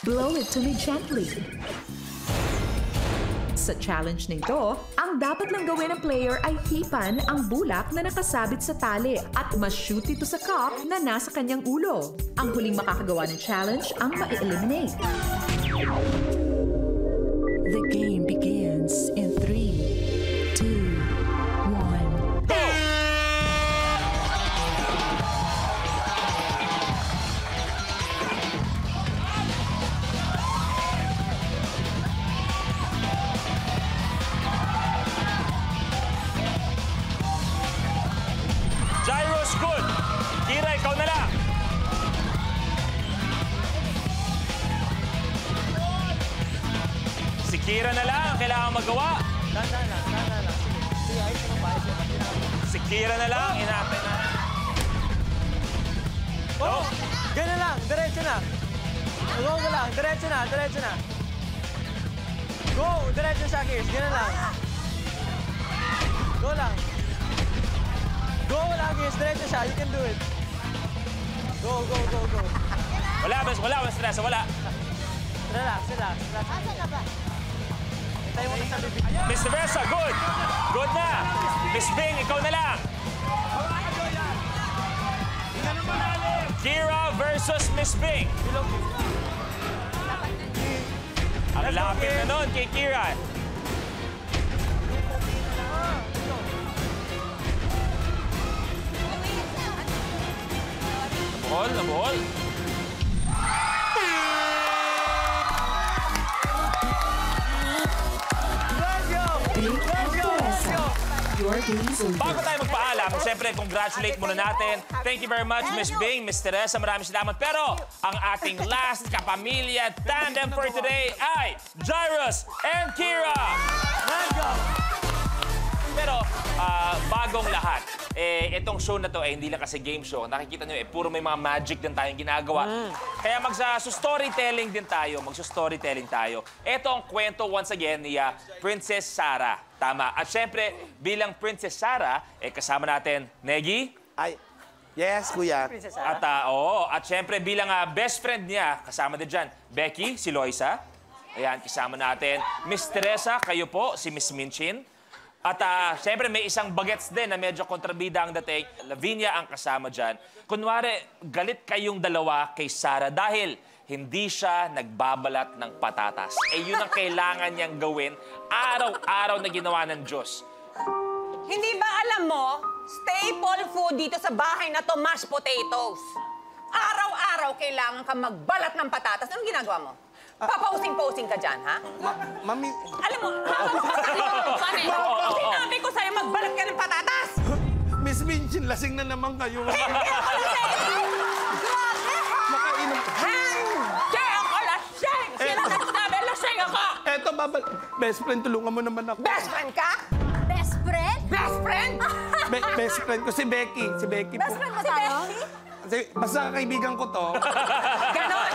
blow it to me gently. Sa challenge nito, ang dapat lang gawin ng player ay hipan ang bulak na nakasabit sa tali at ma-shoot ito sa cup na nasa kanyang ulo. Ang huling makakagawa ng challenge ang ma-eliminate. The game begins in 3, 2, 1. Gyros, good. Kira, ikaw na lang. Si Kira na lang, kailangan magawa. Si Kira na lang, inatay na. Oh, ganyan lang, diretso na. Go ka lang, diretso na, diretso na. Go, diretso siya, Kirs, ganyan lang. Go lang. Go lang, Kirs, diretso siya, you can do it. Go, go, go, go. Wala, stress, wala. Relax. Asan na ba? Hintay mo na sa bibig. Miss Teresa, good. Good na. Miss Bing, ikaw na lang. Kira versus Miss Bing. Ang lapit na nun kay Kira. Nabuhol. Bago tayo magpaalam, siyempre, congratulate muna natin. Thank you very much, Miss Bing, Miss Teresa. Maraming salamat. Pero, ang ating last kapamilya tandem for today ay Gyros and Kira. Pero, bagong lahat, itong show na to, hindi lang kasi game show. Nakikita nyo, puro may mga magic din tayong ginagawa. Kaya magsa-storytelling din tayo. Magsa-storytelling tayo. Ito ang kwento, once again, ni Princess Sarah. Tama. At syempre, bilang Princess Sarah, kasama natin, Negi. Ay, yes, kuya. At, at syempre, bilang best friend niya, kasama din dyan, Becky, si Loisa. Ayan, kasama natin. Miss Teresa, kayo po, si Miss Minchin. At siyempre, may isang bagets din na medyo kontrabida ang dating. Lavinia ang kasama dyan. Kunwari, galit kayong dalawa kay Sarah dahil hindi siya nagbabalat ng patatas. Yun ang kailangan niyang gawin araw-araw na ginawa ng Diyos. Hindi ba alam mo, staple food dito sa bahay na to, mashed potatoes. Araw-araw kailangan ka magbalat ng patatas. Anong ginagawa mo? Papausing-pausing ka dyan, ha? Mami... Alam mo, sinabi ko sa'yo, magbalat ka ng patatas! Miss Minchin, lasing na naman kayo. Hindi ako lasing! Grabe, ha? Makainom. Hindi ako lasing! Sino nagsabi, lasing ako? Eto, best friend, tulungan mo naman ako. Best friend ka? Best friend? Best friend? Best friend ko, si Becky. Si Becky Best po. friend mo tayo? Basta kaibigan ko to. Ganon!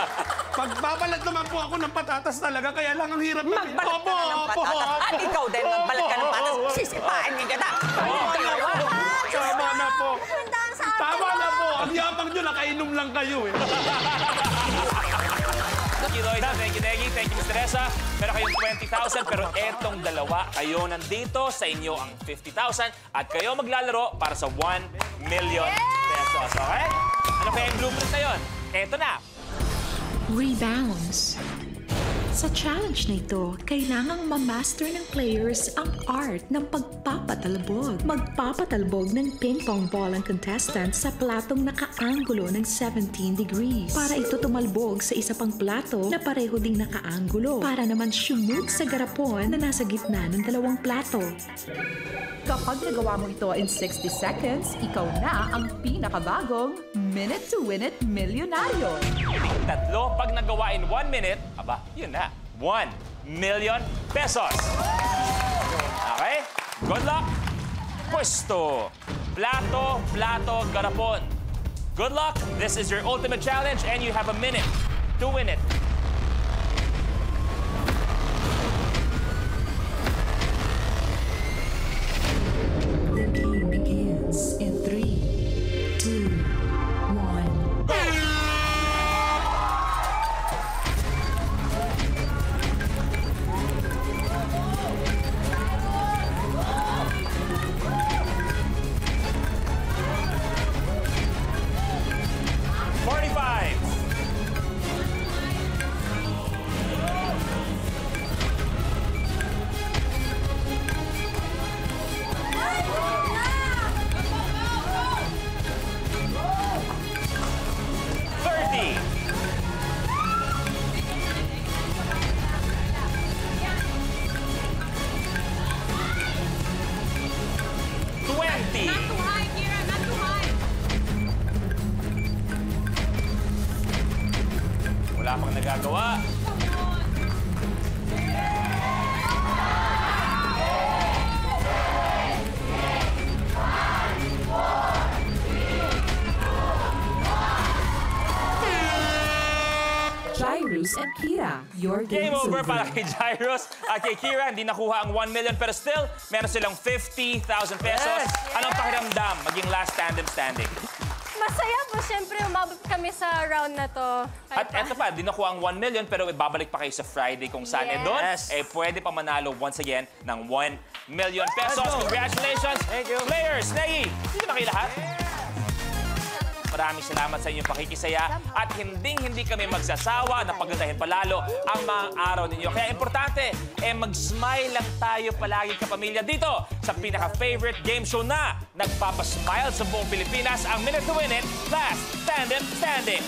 Pagbabalat naman po ako ng patatas talaga, kaya lang ang hirap. Magbalat ka na ng patatas. At ikaw din, magbalat ka ng patatas. Sisipain niya kita. Tama na po. Puntahan sa atin. Tama na po. Ang yabang nyo, nakainom lang kayo eh. Thank you, Loisa. Thank you, Negi. Thank you, Miss Teresa. Pero kayong 20,000. Pero etong dalawa, kayo nandito. Sa inyo ang 50,000. At kayo maglalaro para sa 1 million pesos. Okay? Ano kaya yung blueprint na yun? Eto na. Rebounds. Sa challenge na ito, kailangang ma-master ng players ang art ng pagpapatalbog. Magpapatalbog ng ping-pong ball ang contestant sa platong nakaanggulo ng 17 degrees. Para ito tumalbog sa isa pang plato na pareho ding nakaanggulo. Para naman sumug sa garapon na nasa gitna ng dalawang plato. Kapag nagawa mo ito in 60 seconds, ikaw na ang pinakabagong Minute to Win It Milyonaryo. Tatlo, pag nagawa in 1 minute, aba, yun na. 1 million pesos. Okay? Good luck. Pwesto. Plato, garapon. Good luck. This is your ultimate challenge and you have a minute to win it. The game begins in 3, 2, 1. dalawa. Jairus and Kira, your Game game's over over. para kay Jairus at kay Kira. Hindi nakuha ang 1 million pero still, meron silang 50,000 pesos. Yes. Anong pakiramdam maging last tandem standing? Masaya po, syempre, umabot kami sa round na to. At eto pa, di nakuha ang 1 million pero babalik pa kayo sa Friday kung saan doon. Yes. Pwede pa manalo once again ng 1 million pesos. Let's go. Congratulations! Thank you. Players, Negi, hindi ba kayo lahat? Maraming salamat sa inyong pakikisaya at hindi kami magsasawa na paggandahin palalo ang mga araw ninyo. Kaya importante, mag-smile lang tayo palagi kapamilya dito sa pinaka-favorite game show na nagpapasmile sa buong Pilipinas, ang Minute to Win It, Last Tandem Standing.